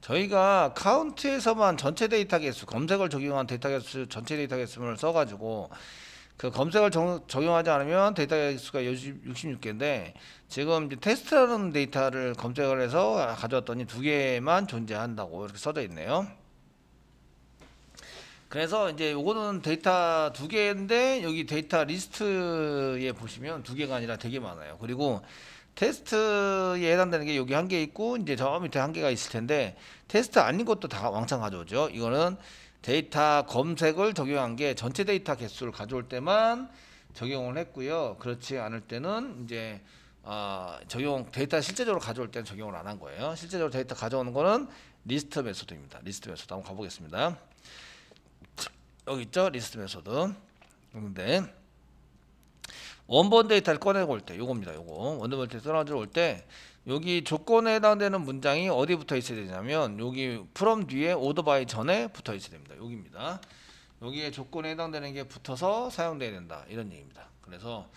저희가 카운트에서만 전체 데이터 개수, 검색을 적용한 데이터 개수, 전체 데이터 개수를 써가지고 그 검색을 적용하지 않으면 데이터 개수가 66개인데 지금 이제 테스트라는 데이터를 검색을 해서 가져왔더니 2개만 존재한다고 이렇게 써져 있네요. 그래서 이제 요거는 데이터 2개인데 여기 데이터 리스트에 보시면 2개가 아니라 되게 많아요. 그리고 테스트에 해당되는 게 여기 1개 있고 이제 저 밑에 1개가 있을 텐데 테스트 아닌 것도 다 왕창 가져오죠. 이거는 데이터 검색을 적용한 게 전체 데이터 개수를 가져올 때만 적용을 했고요. 그렇지 않을 때는 이제 적용 데이터 실제적으로 가져올 때는 적용을 안 한 거예요. 실제적으로 데이터 가져오는 거는 리스트 메소드입니다. 리스트 메소드 한번 가보겠습니다. 여기 있죠, 리스트 메소드. 근데 원본 데이터를 꺼내고 올 때 요겁니다. 요거 원본 데이터 꺼내고 올 때 여기 조건에 해당되는 문장이 어디 붙어 있어야 되냐면 여기 from 뒤에 order by 전에 붙어 있어야 됩니다. 여기입니다. 여기에 조건에 해당되는 게 붙어서 사용돼야 된다 이런 얘기입니다. 그래서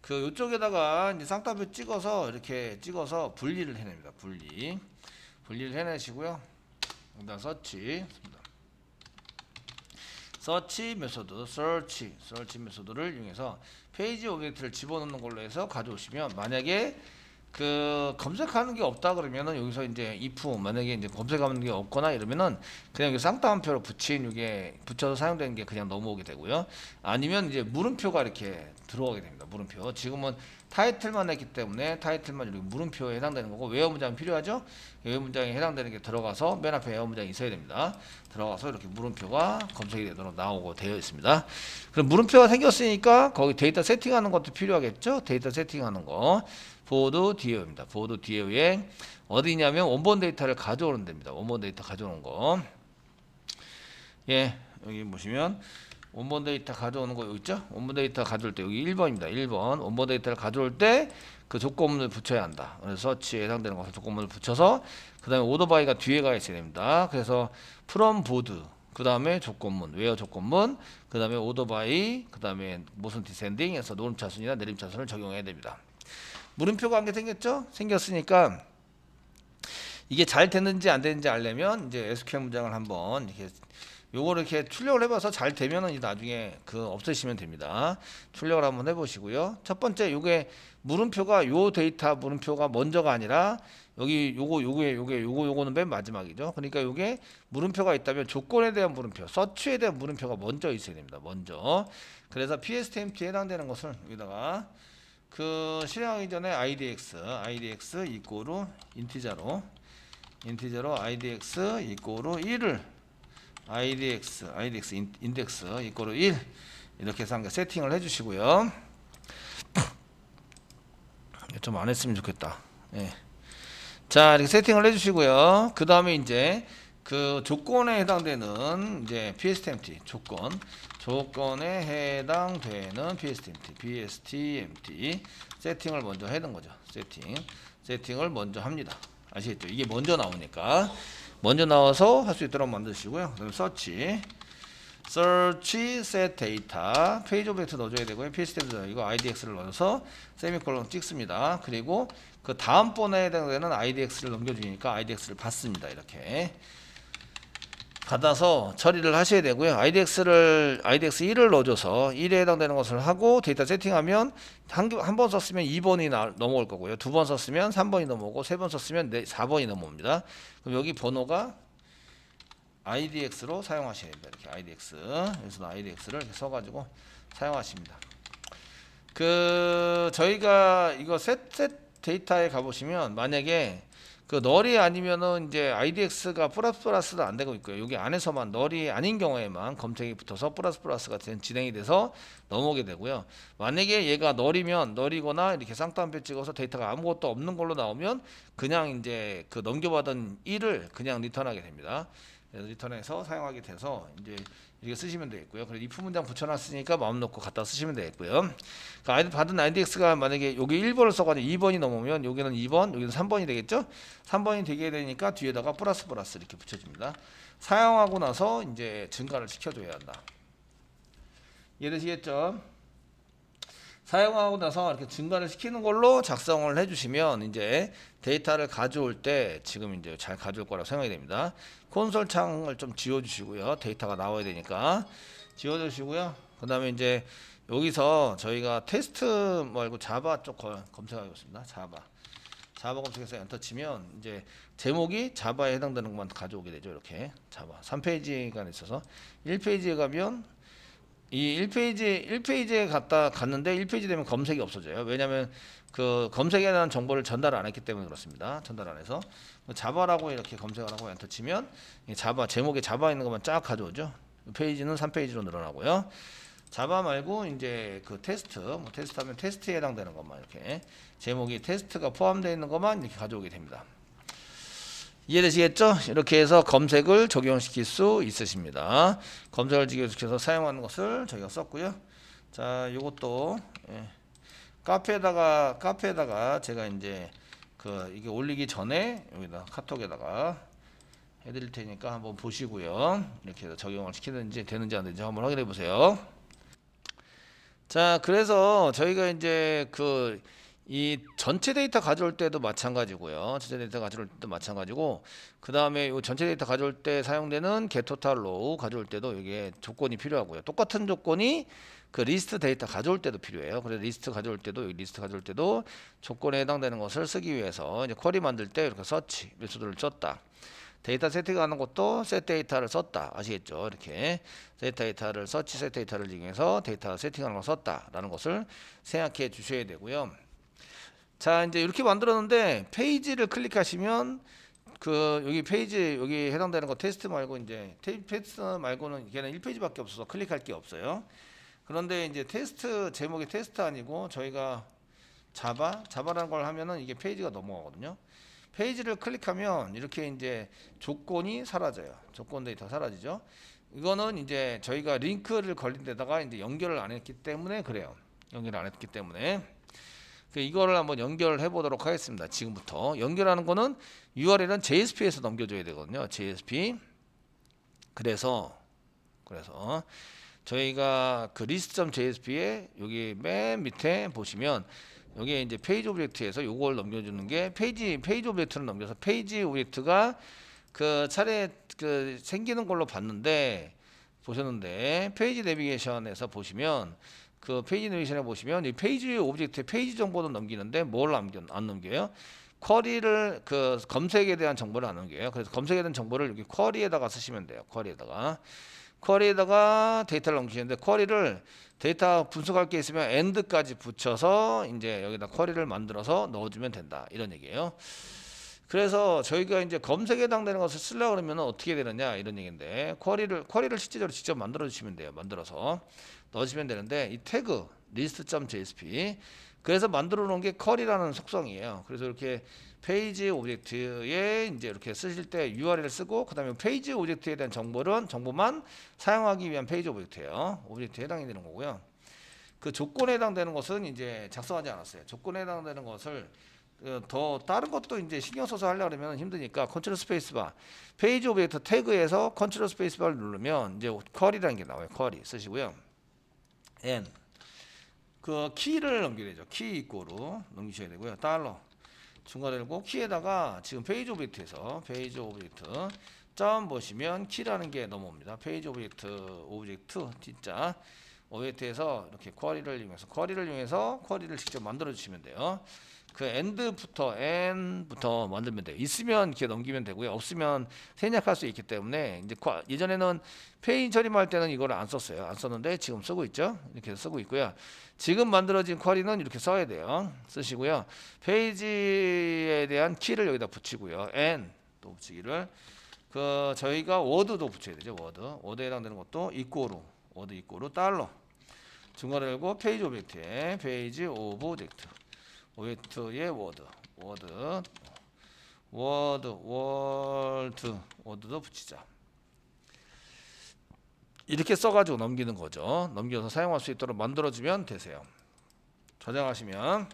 그 요쪽에다가 이제 쌍따옴표 찍어서 이렇게 찍어서 분리를 해냅니다. 분리를 해내시고요. 그다음 서치 메소드, 서치 메소드를 이용해서 페이지 오브젝트를 집어넣는 걸로 해서 가져오시면 만약에 그 검색하는 게 없다 그러면은 여기서 이제 if 만약에 이제 검색하는 게 없거나 이러면은 그냥 쌍따옴표로 붙인 이게 붙여서 사용되는 게 그냥 넘어오게 되고요. 아니면 이제 물음표가 이렇게 들어오게 됩니다. 물음표. 지금은 타이틀만 했기 때문에 타이틀만 이렇게 물음표에 해당되는 거고 외어 문장이 필요하죠. 외어 문장에 해당되는 게 들어가서 맨 앞에 외어 문장이 있어야 됩니다. 들어가서 이렇게 물음표가 검색이 되도록 나오고 되어 있습니다. 그럼 물음표가 생겼으니까 거기 데이터 세팅하는 것도 필요하겠죠. 데이터 세팅하는 거. 보드 디어입니다. 보드 디어에 어디냐면 원본 데이터를 가져오는 데입니다. 원본 데이터 가져오는 거. 예, 여기 보시면 원본 데이터 가져오는 거 여기 있죠? 원본 데이터 가져올 때 여기 1번입니다. 1번 원본 데이터를 가져올 때 그 조건문을 붙여야 한다. 그래서 서치에 해당되는 것을 조건문을 붙여서 그 다음에 오더바이가 뒤에 가 있어야 됩니다. 그래서 from 보드 그 다음에 조건문, 웨어 조건문, 그 다음에 오더바이, 그 다음에 무슨 디센딩에서 오름차순이나 내림차순을 적용해야 됩니다. 물음표가 한 개 생겼죠? 생겼으니까 이게 잘 됐는지 안 됐는지 알려면 이제 SQL 문장을 한번 이렇게 요거를 이렇게 출력을 해봐서 잘 되면은 이제 나중에 그 없애시면 됩니다. 출력을 한번 해보시고요. 첫 번째 요게 물음표가 요 데이터 물음표가 먼저가 아니라 여기 요거는 맨 마지막이죠. 그러니까 요게 물음표가 있다면 조건에 대한 물음표, 서치에 대한 물음표가 먼저 있어야 됩니다. 먼저. 그래서 PSTMT에 해당되는 것을 여기다가 그 실행하기 전에 IDX 이꼬르 인티저로 IDX 이꼬르 1을 IDX 인덱스 이꼬르 1 이렇게 해서 세팅을 해주시고요. 좀 안 했으면 좋겠다. 예. 자 이렇게 세팅을 해주시고요. 그 다음에 이제 그 조건에 해당되는 이제 PSTMT 조건에 해당되는 PSTMT 세팅을 먼저 해는 거죠. 세팅을 먼저 합니다. 아시겠죠? 이게 먼저 나오니까 먼저 나와서 할 수 있도록 만드시고요. 그다음에 search set data 페이지 오브젝트 넣어줘야 되고요. PSTMT 이거 IDX를 넣어서 세미콜론 찍습니다. 그리고 그 다음번에 해당되는 IDX를 넘겨주니까 IDX를 받습니다. 이렇게 받아서 처리를 하셔야 되고요. IDX 1을 넣어줘서 1에 해당되는 것을 하고 데이터 세팅하면 한 번 썼으면 2번이 넘어올 거고요. 2번 썼으면 3번이 넘어오고 3번 썼으면 4번이 넘어옵니다. 그럼 여기 번호가 IDX로 사용하셔야 됩니다. 이렇게 IDX. 여기서 IDX를 이렇게 써가지고 사용하십니다. 그 저희가 이거 셋 데이터에 가보시면 만약에 그 널이 아니면은 이제 IDX가 플러스도 안 되고 있고요. 여기 안에서만 널이 아닌 경우에만 검색이 붙어서 플러스가 진행이 돼서 넘어오게 되고요. 만약에 얘가 널이거나 이렇게 쌍따옴표 찍어서 데이터가 아무것도 없는 걸로 나오면 그냥 이제 그 넘겨받은 1을 그냥 리턴하게 됩니다. 그래서 리턴해서 사용하게 돼서 이제 이렇게 쓰시면 되겠고요. 그래서 if 문장 붙여놨으니까 마음 놓고 갖다 쓰시면 되겠고요. 그러니까 받은 IDX가 만약에 여기 1번을 써가지고 2번이 넘으면 여기는 2번, 여기는 3번이 되겠죠? 3번이 되게 되니까 뒤에다가 플러스 이렇게 붙여줍니다. 사용하고 나서 이제 증가를 시켜줘야 한다. 이해되시겠죠? 사용하고 나서 이렇게 중간을 시키는 걸로 작성을 해주시면 이제 데이터를 가져올 때 지금 이제 잘 가져올 거라고 생각이 됩니다. 콘솔 창을 좀 지워주시고요. 데이터가 나와야 되니까 지워주시고요. 그 다음에 이제 여기서 저희가 테스트 말고 자바 쪽 검색하겠습니다. 자바 검색해서 엔터 치면 이제 제목이 자바에 해당되는 것만 가져오게 되죠. 이렇게 자바 3페이지가 있어서 1페이지에 가면 이 1페이지에 갔는데 1페이지 되면 검색이 없어져요. 왜냐하면 그 검색에 대한 정보를 전달 안 했기 때문에 그렇습니다. 전달 안 해서 자바라고 이렇게 검색을 하고 엔터 치면 자바 제목에 자바 있는 것만 쫙 가져오죠. 페이지는 3페이지로 늘어나고요. 자바 말고 이제 그 테스트, 뭐 테스트하면 테스트에 해당되는 것만 이렇게 제목이 테스트가 포함되어 있는 것만 이렇게 가져오게 됩니다. 이해되시겠죠? 이렇게 해서 검색을 적용시킬 수 있으십니다. 검색을 적용시켜서 사용하는 것을 저희가 썼고요. 자, 이것도 카페에다가 제가 이제 이게 올리기 전에 여기다 카톡에다가 해드릴 테니까 한번 보시고요. 이렇게 해서 적용을 시키는지 되는지 안 되는지 한번 확인해 보세요. 자, 그래서 저희가 이제 이 전체 데이터 가져올 때도 마찬가지고요. 전체 데이터 가져올 때도 마찬가지고, 그 다음에 이 전체 데이터 가져올 때 사용되는 getTotal로 가져올 때도 이게 조건이 필요하고요. 똑같은 조건이 그 리스트 데이터 가져올 때도 필요해요. 그래서 리스트 가져올 때도 조건에 해당되는 것을 쓰기 위해서 이제 쿼리 만들 때 이렇게 서치 메소드를 썼다. 데이터 세팅하는 것도 set 데이터를 썼다. 아시겠죠? 이렇게 set 데이터를 서치 set 데이터를 이용해서 데이터 세팅하는 걸 썼다라는 것을 생각해 주셔야 되고요. 자, 이제 이렇게 만들었는데 페이지를 클릭하시면 여기 페이지 여기 해당되는 거 테스트 말고 이제 테스트 말고는 걔는 1페이지밖에 없어서 클릭할 게 없어요. 그런데 이제 테스트 제목이 테스트 아니고 저희가 자바라는 걸 하면은 이게 페이지가 넘어가거든요. 페이지를 클릭하면 이렇게 이제 조건이 사라져요. 조건 데이터가 사라지죠. 이거는 이제 저희가 링크를 걸린 데다가 이제 연결을 안 했기 때문에 그래요. 연결을 안 했기 때문에. 이거를 한번 연결해 보도록 하겠습니다. 지금부터 연결하는 거는 URL은 JSP에서 넘겨줘야 되거든요. JSP. 그래서 저희가 그 list.jsp에 여기 맨 밑에 보시면 여기에 이제 페이지 오브젝트에서 요걸 넘겨주는 게 페이지 오브젝트를 넘겨서 페이지 오브젝트가 그 차례 생기는 걸로 봤는데 보셨는데 페이지 내비게이션에서 보시면 그 페이지 내비게이션에 보시면 이 페이지 오브젝트의 페이지 정보는 넘기는데 뭘 안 넘겨요? 쿼리를 검색에 대한 정보를 안 넘겨요. 그래서 검색에 대한 정보를 여기 쿼리에다가 쓰시면 돼요. 쿼리에다가 데이터를 넘기시는데 쿼리를 데이터 분석할 게 있으면 end까지 붙여서 이제 여기다 쿼리를 만들어서 넣어주면 된다. 이런 얘기예요. 그래서 저희가 이제 검색에 해당되는 것을 쓰려고 그러면 어떻게 되느냐 이런 얘기인데 쿼리를 실제적으로 직접 만들어 주시면 돼요. 만들어서 넣으시면 되는데 이 태그 list.jsp 그래서 만들어 놓은 게 쿼리라는 속성이에요. 그래서 이렇게 페이지 오브젝트에 이제 이렇게 쓰실 때 URL을 쓰고 그다음에 페이지 오브젝트에 대한 정보만 사용하기 위한 페이지 오브젝트예요. 오브젝트에 해당이 되는 거고요. 그 조건에 해당되는 것은 이제 작성하지 않았어요. 조건에 해당되는 것을 더 다른 것도 이제 신경 써서 하려고 하면 힘드니까 컨트롤 스페이스바 페이지 오브젝트 태그에서 컨트롤 스페이스바를 누르면 이제 쿼리라는 게 나와요. 쿼리 쓰시고요. n 그 키를 넘겨야 되죠. 키 이꼬로 넘기셔야 되고요. 달러 중괄호 열고 키에다가 지금 페이지 오브젝트에서 페이지 오브젝트 점 보시면 키라는 게 넘어옵니다. 페이지 오브젝트 진짜 오브젝트에서 이렇게 쿼리를 이용해서 쿼리를 직접 만들어 주시면 돼요. 그 n부터 만들면 돼요. 있으면 이렇게 넘기면 되고요. 없으면 생략할 수 있기 때문에 이제 예전에는 페이지 처리할 때는 이걸 안 썼어요. 안 썼는데 지금 쓰고 있죠. 이렇게 쓰고 있고요. 지금 만들어진 쿼리는 이렇게 써야 돼요. 쓰시고요. 페이지에 대한 키를 여기다 붙이고요. n 또 붙이기를 저희가 워드도 붙여야 되죠. 워드에 해당되는 것도 워드 이꼬로 달러 중괄호 열고 페이지 오브젝트에 페이지 오브젝트의 워드도 붙이자. 이렇게 써가지고 넘기는 거죠. 넘겨서 사용할 수 있도록 만들어주면 되세요. 저장하시면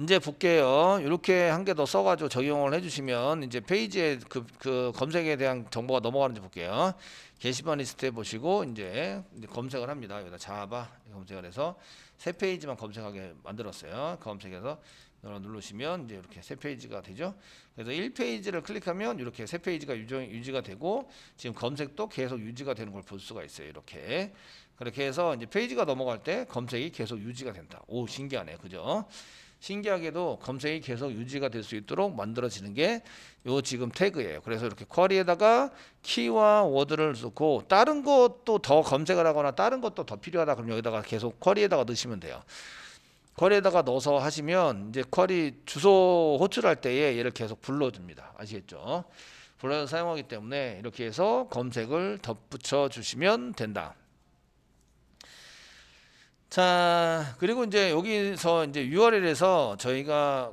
이제 볼게요. 이렇게 한 개 더 써가지고 적용을 해주시면 이제 페이지에 그 검색에 대한 정보가 넘어가는지 볼게요. 게시판 리스트에 보시고 이제 검색을 합니다. 여기다 자바 검색을 해서 세 페이지만 검색하게 만들었어요. 검색해서 누르시면 이제 이렇게 세 페이지가 되죠. 그래서 1페이지를 클릭하면 이렇게 세 페이지가 유지가 되고 지금 검색도 계속 유지가 되는 걸 볼 수가 있어요. 이렇게 그렇게 해서 이제 페이지가 넘어갈 때 검색이 계속 유지가 된다. 오, 신기하네, 그죠? 신기하게도 검색이 계속 유지가 될 수 있도록 만들어지는 게 요 지금 태그예요. 그래서 이렇게 쿼리에다가 키와 워드를 넣고 다른 것도 더 검색을 하거나 다른 것도 더 필요하다 그럼 여기다가 계속 쿼리에다가 넣으시면 돼요. 쿼리에다가 넣어서 하시면 이제 쿼리 주소 호출할 때에 얘를 계속 불러줍니다. 아시겠죠? 불러서 사용하기 때문에 이렇게 해서 검색을 덧붙여 주시면 된다. 자, 그리고 이제 여기서 이제 URL에서 저희가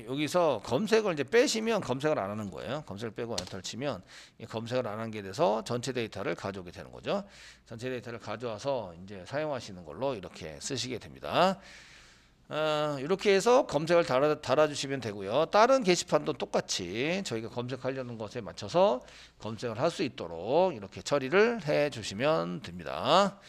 여기서 검색을 이제 빼시면 검색을 안 하는 거예요. 검색을 빼고 엔터를 치면 검색을 안 하는 게 돼서 전체 데이터를 가져오게 되는 거죠. 전체 데이터를 가져와서 이제 사용하시는 걸로 이렇게 쓰시게 됩니다. 이렇게 해서 검색을 달아주시면 되고요. 다른 게시판도 똑같이 저희가 검색하려는 것에 맞춰서 검색을 할 수 있도록 이렇게 처리를 해 주시면 됩니다.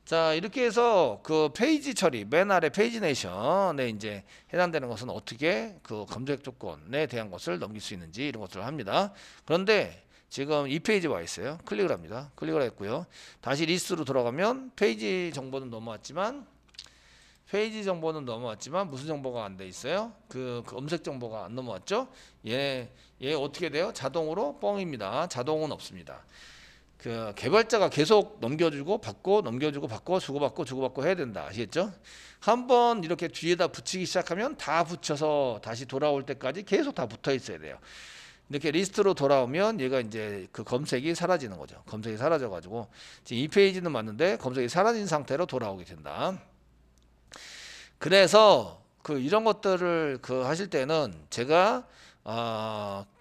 자, 이렇게 해서 그 페이지 처리, 맨 아래 페이지 내이션에 이제 해당되는 것은 어떻게 그 검색 조건에 대한 것을 넘길 수 있는지 이런 것들을 합니다. 그런데 지금 이 페이지에 와 있어요. 클릭을 합니다. 클릭을 했고요. 다시 리스트로 들어가면 페이지 정보는 넘어왔지만 무슨 정보가 안 돼 있어요? 그 검색 정보가 안 넘어왔죠? 얘 어떻게 돼요? 자동으로 뻥입니다. 자동은 없습니다. 그 개발자가 계속 넘겨주고 받고 넘겨주고 받고 주고받고 해야 된다. 아시겠죠? 한번 이렇게 뒤에다 붙이기 시작하면 다 붙여서 다시 돌아올 때까지 계속 다 붙어 있어야 돼요. 이렇게 리스트로 돌아오면 얘가 이제 그 검색이 사라지는 거죠. 검색이 사라져 가지고 지금 이 페이지는 맞는데 검색이 사라진 상태로 돌아오게 된다. 그래서 그 이런 것들을 그 하실 때는 제가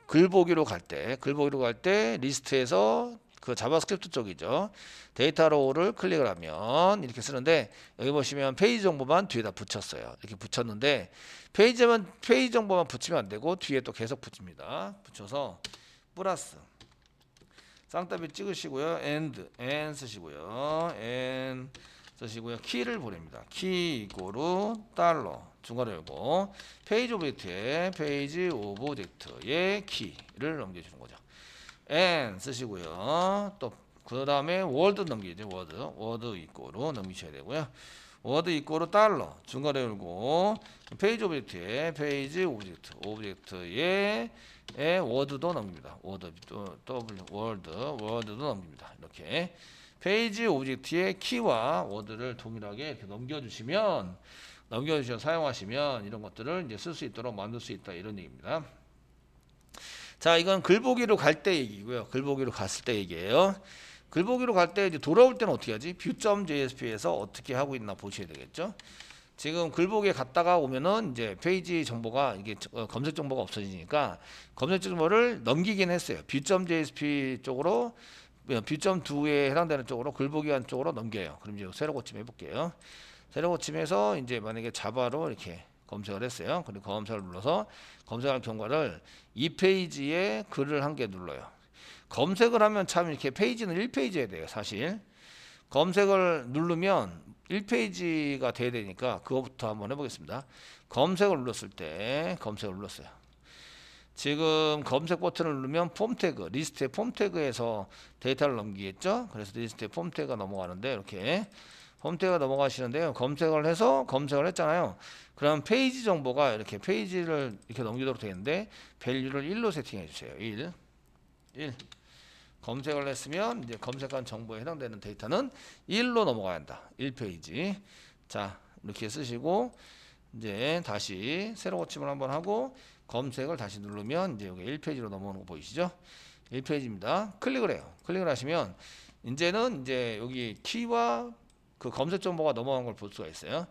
글 보기로 갈 때 리스트에서 그 자바스크립트 쪽이죠. 데이터로우를 클릭을 하면 이렇게 쓰는데 여기 보시면 페이지 정보만 뒤에다 붙였어요. 이렇게 붙였는데 페이지 정보만 붙이면 안 되고 뒤에 또 계속 붙입니다. 붙여서 플러스 쌍따비 찍으시고요. and 쓰시고요. 키를 보냅니다. 키 이고로 달러 중괄호 열고 페이지 오브젝트에 페이지 오브젝트의 키를 넘겨주는 거죠. and 쓰시고요. 또 그 다음에 월드 넘기죠. 워드 이꼬로 넘기셔야 되고요. 워드 이꼬로 달러 중괄호 열고 페이지 오브젝트에 페이지 오브젝트에 워드도 넘깁니다. 워드도 넘깁니다. 이렇게 페이지 오브젝트의 키와 워드를 동일하게 이렇게 넘겨주시면 사용하시면 이런 것들을 이제 쓸 수 있도록 만들 수 있다 이런 얘기입니다. 자, 이건 글보기로 갈 때 얘기고요. 글보기로 갔을 때 얘기예요. 글보기로 갈 때 이제 돌아올 때는 어떻게 하지? view.jsp에서 어떻게 하고 있나 보셔야 되겠죠. 지금 글보기에 갔다가 오면은 이제 페이지 정보가 이게 검색 정보가 없어지니까 검색 정보를 넘기긴 했어요. view.jsp 쪽으로 view.do에 해당되는 쪽으로 글보기 한 쪽으로 넘겨요. 그럼 이제 새로 고침 해볼게요. 새로 고침해서 이제 만약에 자바로 이렇게 검색을 했어요. 그리고 검색을 눌러서 검색할 경과를 이 페이지에 글을 한 개 눌러요. 검색을 하면 참 이렇게 페이지는 1페이지여야 돼요. 사실 검색을 누르면 1페이지가 돼야 되니까 그거부터 한번 해보겠습니다. 검색을 눌렀을 때 검색을 눌렀어요. 지금 검색 버튼을 누르면 폼 태그, 리스트의 폼 태그에서 데이터를 넘기겠죠. 그래서 리스트의 폼 태그가 넘어가는데 이렇게 폼 태그가 넘어가시는데요. 검색을 했잖아요. 그럼 페이지 정보가 이렇게 페이지를 이렇게 넘기도록 되는데 밸류를 1로 세팅해 주세요. 1. 검색을 했으면 이제 검색한 정보에 해당되는 데이터는 1로 넘어가야 한다. 1페이지. 자, 이렇게 쓰시고 이제 다시 새로 고침을 한번 하고 검색을 다시 누르면 이제 여기 1페이지로 넘어오는 거 보이시죠? 1페이지입니다. 클릭을 해요. 클릭을 하시면 이제는 이제 여기 키와 그 검색 정보가 넘어간 걸 볼 수가 있어요.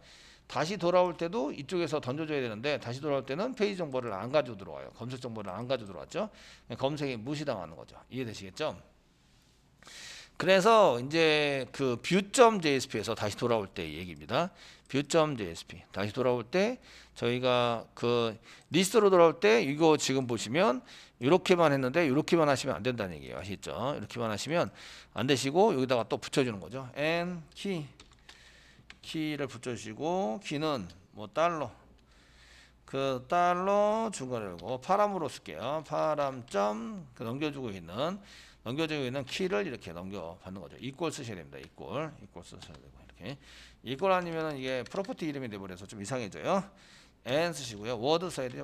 다시 돌아올 때도 이쪽에서 던져줘야 되는데 다시 돌아올 때는 페이지 정보를 안 가지고 들어와요. 검색 정보를 안 가지고 들어왔죠. 검색이 무시당하는 거죠. 이해되시겠죠? 그래서 이제 그 view.jsp에서 다시 돌아올 때 얘기입니다. view.jsp 다시 돌아올 때 저희가 그 리스트로 돌아올 때 이거 지금 보시면 이렇게만 했는데 이렇게만 하시면 안 된다는 얘기예요. 아시죠? 이렇게만 하시면 안 되시고 여기다가 또 붙여주는 거죠. and 키를 붙여주시고 키는 뭐 달러 그 달러 중간에 열고 파람으로 쓸게요. 파람 점 넘겨주고 있는 키를 이렇게 넘겨 받는 거죠. 이꼴 쓰셔야 됩니다. 이꼴 쓰셔야 되고 이렇게 이꼴 아니면은 이게 프로퍼티 이름이 돼버려서 좀 이상해져요. and 쓰시고요. 워드 써야 돼요.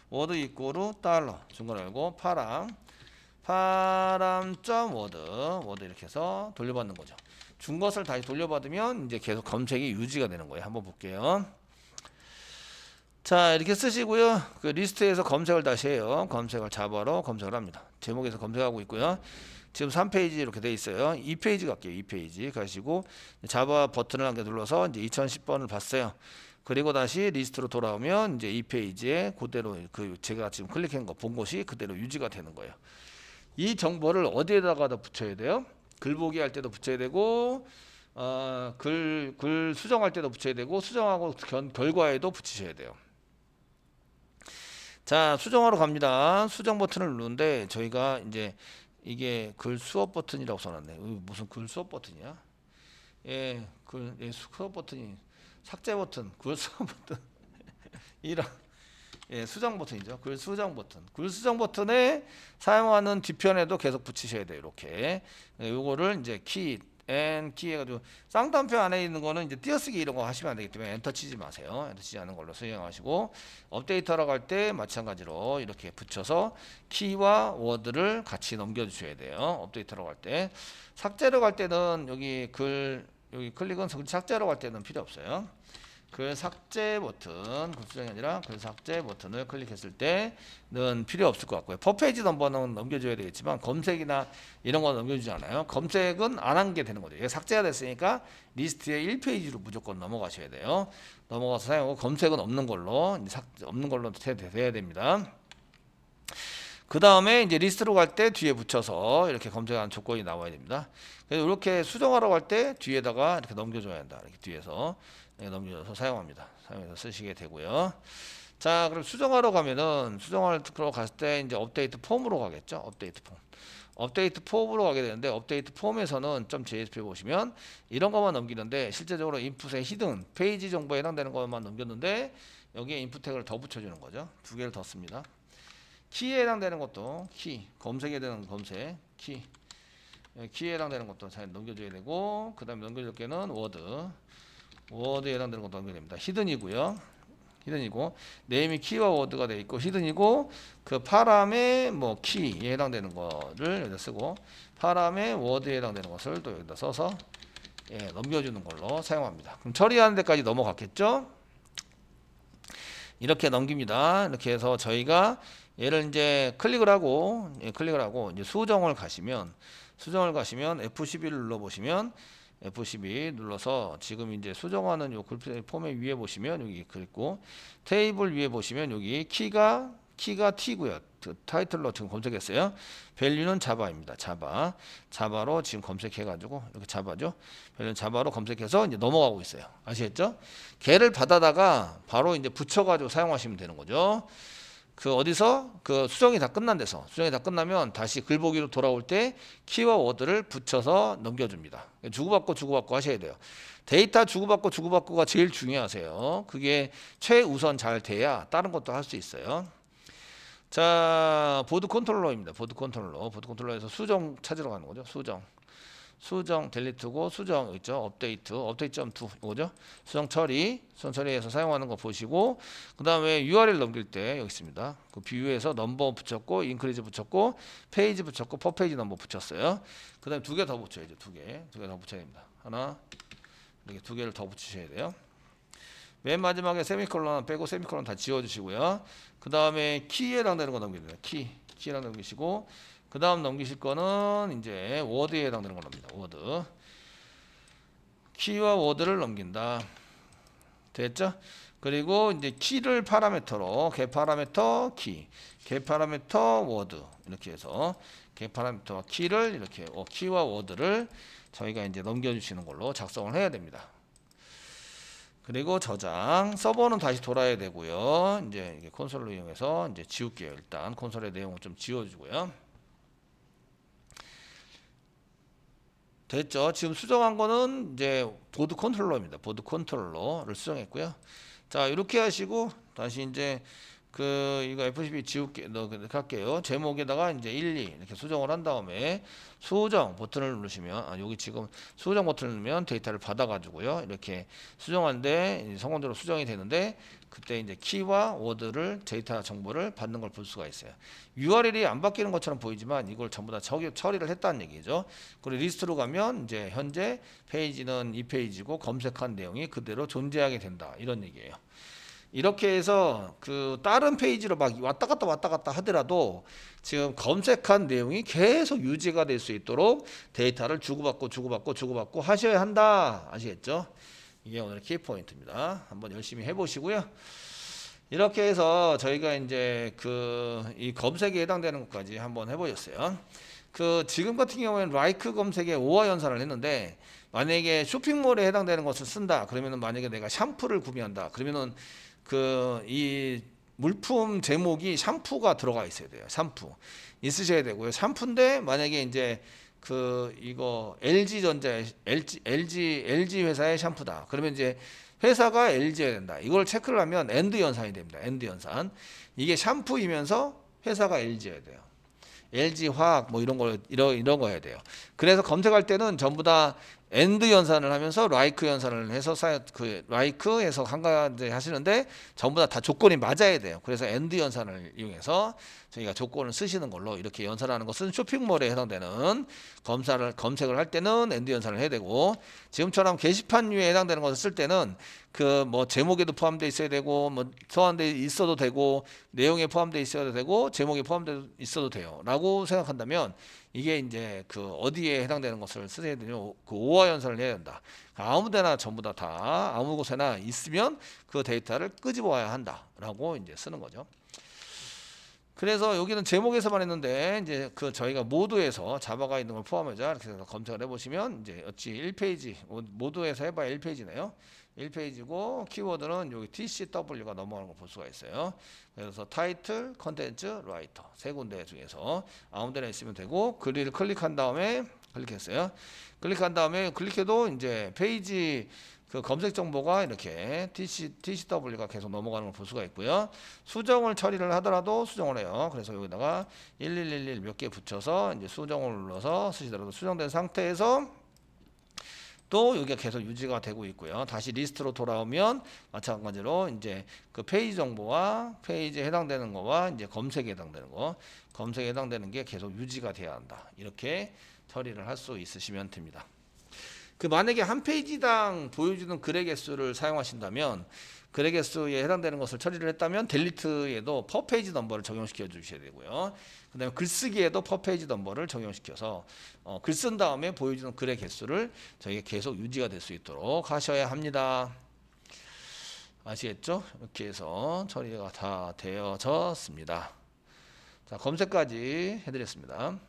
워드 이꼴로 달러 중간에 열고 파람 점 워드 이렇게 해서 돌려받는 거죠. 준 것을 다시 돌려받으면 이제 계속 검색이 유지가 되는 거예요. 한번 볼게요. 자, 이렇게 쓰시고요. 그 리스트에서 검색을 다시 해요. 검색을 자바로 검색을 합니다. 제목에서 검색하고 있고요. 지금 3페이지 이렇게 돼 있어요. 2페이지 갈게요. 2페이지 가시고 자바 버튼을 한 개 눌러서 이제 2010번을 봤어요. 그리고 다시 리스트로 돌아오면 이제 2페이지에 그대로 그 제가 지금 클릭한 거 본 곳이 그대로 유지가 되는 거예요. 이 정보를 어디에다가 붙여야 돼요? 글 보기 할 때도 붙여야 되고 글 수정할 때도 붙여야 되고 수정하고 결과에도 붙이셔야 돼요. 자, 수정하러 갑니다. 수정 버튼을 누르는데 저희가 이제 이게 글 수업 버튼이라고 써놨네. 무슨 글 수업 버튼이야? 예, 수업 버튼이 삭제 버튼, 글 수업 버튼 이런 예, 수정 버튼이죠. 글 수정 버튼. 글 수정 버튼에 사용하는 뒤편에도 계속 붙이셔야 돼요. 이렇게 요거를 이제 키 해가지고 쌍따옴표 안에 있는 거는 이제 띄어쓰기 이런 거 하시면 안 되기 때문에 엔터 치지 마세요. 엔터 치지 않는 걸로 수행하시고 업데이트하러 갈 때 마찬가지로 이렇게 붙여서 키와 워드를 같이 넘겨 주셔야 돼요. 업데이트하러 갈 때 삭제로 갈 때는 여기 클릭은 삭제로 갈 때는 필요 없어요. 글 삭제 버튼, 글 수정이 아니라 글 삭제 버튼을 클릭했을 때는 필요 없을 것 같고요. 퍼페이지 넘버는 넘겨줘야 되겠지만 검색이나 이런 거 넘겨주지 않아요. 검색은 안 한 게 되는 거죠. 이게 삭제가 됐으니까 리스트의 1페이지로 무조건 넘어가셔야 돼요. 넘어가서 사용하고 검색은 없는 걸로 돼야 됩니다. 그 다음에 이제 리스트로 갈 때 뒤에 붙여서 이렇게 검색하는 조건이 나와야 됩니다. 그래서 이렇게 수정하러 갈 때 뒤에다가 이렇게 넘겨줘야 한다. 이렇게 뒤에서 넘겨서 사용합니다. 사용해서 쓰시게 되고요. 자, 그럼 수정하러 가면은 수정하러 갔을 때 이제 업데이트 폼으로 가겠죠. 업데이트 폼으로 가게 되는데 업데이트 폼에서는 .jsp 보시면 이런 것만 넘기는데 실제적으로 인풋에 히든 페이지 정보에 해당되는 것만 넘겼는데 여기에 인풋 태그를 더 붙여주는 거죠. 두 개를 더 씁니다. 키에 해당되는 것도 검색에 되는 검색 키에 해당되는 것도 잘 넘겨줘야 되고 그 다음에 넘겨줄 게는 워드에 해당되는 것도 넘겨야 됩니다. 히든이고 네임이 키와 워드가 되어 있고 히든이고 그 파람의 뭐 키에 해당되는 거를 여기다 쓰고 파람의 워드에 해당되는 것을 또 여기다 써서 넘겨주는 걸로 사용합니다. 그럼 처리하는 데까지 넘어갔겠죠? 이렇게 넘깁니다. 이렇게 해서 저희가 얘를 이제 클릭을 하고 이제 수정을 가시면 F12를 눌러 보시면 F12 눌러서 지금 이제 수정하는 요 글 폼의 위에 보시면 여기 그리고 테이블 위에 보시면 여기 키가 T고요. 타이틀로 지금 검색했어요. 밸류는 자바입니다. 자바로 지금 검색해가지고 이렇게 자바죠. 밸류는 자바로 검색해서 이제 넘어가고 있어요. 아시겠죠? 걔를 받아다가 바로 이제 붙여가지고 사용하시면 되는 거죠. 그 어디서 그 수정이 다 끝난 데서 수정이 다 끝나면 다시 글보기로 돌아올 때 키와 워드를 붙여서 넘겨줍니다. 주고받고 하셔야 돼요. 데이터 주고받고가 제일 중요하세요. 그게 최우선 잘 돼야 다른 것도 할 수 있어요. 자, 보드 컨트롤러입니다. 보드 컨트롤러에서 수정 찾으러 가는 거죠. 수정 델리트고 수정 있죠. 업데이트 2 이거죠. 수정 처리해서 사용하는 거 보시고 그 다음에 URL 넘길 때 여기 있습니다. 그 뷰에서 넘버 붙였고 인크리즈 붙였고 페이지 붙였고 퍼페이지 넘버 붙였어요. 그 다음에 2개 더 붙여야죠. 2개 더 붙여야 됩니다. 하나 이렇게 2개를 더 붙이셔야 돼요. 맨 마지막에 세미콜론 빼고 세미콜론 다 지워주시고요. 그 다음에 키에 해당되는 거 넘깁니다. 키에 넘기시고 그 다음 넘기실 거는 이제 워드에 해당되는 거 넘깁니다. 키와 워드를 넘긴다. 됐죠? 그리고 이제 키를 파라미터로 get 파라미터 키, get 파라미터 워드 이렇게 해서 get 파라미터와 키를 이렇게 키와 워드를 저희가 이제 넘겨주시는 걸로 작성을 해야 됩니다. 그리고 저장, 서버는 다시 돌아야 되고요. 이제 이게 콘솔로 이용해서 이제 지울게요. 일단 콘솔의 내용을 좀 지워주고요. 됐죠? 지금 수정한 거는 이제 보드 컨트롤러입니다. 보드 컨트롤러를 수정했고요. 자, 이렇게 하시고 다시 이제 이거 FCP 지울게 할게요. 제목에다가 이제 1, 2 이렇게 수정을 한 다음에 수정 버튼을 누르시면 여기 지금 수정 버튼을 누르면 데이터를 받아 가지고요. 이렇게 수정한데 성공적으로 수정이 되는데 그때 이제 키와 워드를 데이터 정보를 받는 걸 볼 수가 있어요. URL이 안 바뀌는 것처럼 보이지만 이걸 전부 다 처리를 했다는 얘기죠. 그리고 리스트로 가면 이제 현재 페이지는 이 페이지고 검색한 내용이 그대로 존재하게 된다. 이런 얘기예요. 이렇게 해서 다른 페이지로 막 왔다 갔다 하더라도 지금 검색한 내용이 계속 유지가 될 수 있도록 데이터를 주고받고 하셔야 한다. 아시겠죠? 이게 오늘의 키포인트입니다. 한번 열심히 해보시고요. 이렇게 해서 저희가 이제 이 검색에 해당되는 것까지 한번 해보셨어요. 지금 같은 경우에는 라이크 검색에 오화 연산을 했는데 만약에 쇼핑몰에 해당되는 것을 쓴다. 그러면은 만약에 내가 샴푸를 구매한다. 그러면은 이 물품 제목이 샴푸가 들어가 있어야 돼요. 샴푸 있으셔야 되고요. 샴푸인데 만약에 이제 이거 LG 회사의 샴푸다. 그러면 이제 회사가 LG여야 된다. 이걸 체크를 하면 엔드 연산이 됩니다. 엔드 연산. 이게 샴푸이면서 회사가 LG여야 돼요. LG 화학 뭐 이런 거 해야 돼요. 그래서 검색할 때는 전부 다 엔드 연산을 하면서 라이크 연산을 해서 라이크 해서 한 가지 하시는데 전부 다 조건이 맞아야 돼요. 그래서 엔드 연산을 이용해서 저희가 조건을 쓰시는 걸로 이렇게 연산하는 것은 쇼핑몰에 해당되는 검색을 할 때는 엔드 연산을 해야 되고 지금처럼 게시판류에 해당되는 것을 쓸 때는 뭐 제목에도 포함되어 있어야 되고 뭐 포함되어 있어도 되고 내용에 포함되어 있어도 되고 제목에 포함되어 있어도 돼요. 라고 생각한다면 이게 이제 어디에 해당되는 것을 쓰셔야 되냐면 오화 연산을 해야 된다. 아무데나 전부 다 아무 곳에나 있으면 그 데이터를 끄집어 와야 한다라고 이제 쓰는 거죠. 그래서 여기는 제목에서만 했는데 이제 저희가 모드에서 자바가 있는 걸 포함하자 이렇게 해서 검색을 해보시면 이제 어찌 1페이지 모드에서 해봐야 1페이지네요. 1페이지고 키워드는 여기 TCW가 넘어가는 걸 볼 수가 있어요. 그래서 타이틀, 컨텐츠, 라이터 세 군데 중에서 아무 데나 있으면 되고 글을 클릭한 다음에 클릭했어요. 클릭한 다음에 클릭해도 이제 페이지 검색 정보가 이렇게 TCW가 계속 넘어가는 걸 볼 수가 있고요. 수정을 처리를 하더라도 수정을 해요. 그래서 여기다가 1111 몇 개 붙여서 이제 수정을 눌러서 쓰시더라도 수정된 상태에서 또 여기가 계속 유지가 되고 있고요. 다시 리스트로 돌아오면 마찬가지로 이제 페이지 정보와 페이지에 해당되는 거와 이제 검색에 해당되는 거, 검색에 해당되는 게 계속 유지가 돼야 한다. 이렇게 처리를 할 수 있으시면 됩니다. 만약에 한 페이지당 보여주는 글의 개수를 사용하신다면 글의 개수에 해당되는 것을 처리를 했다면 델리트에도 per 페이지 넘버를 적용시켜 주셔야 되고요. 그 다음에 글쓰기에도 per 페이지 넘버를 적용시켜서 글 쓴 다음에 보여주는 글의 개수를 저희가 계속 유지가 될 수 있도록 하셔야 합니다. 아시겠죠? 이렇게 해서 처리가 다 되어졌습니다. 자, 검색까지 해드렸습니다.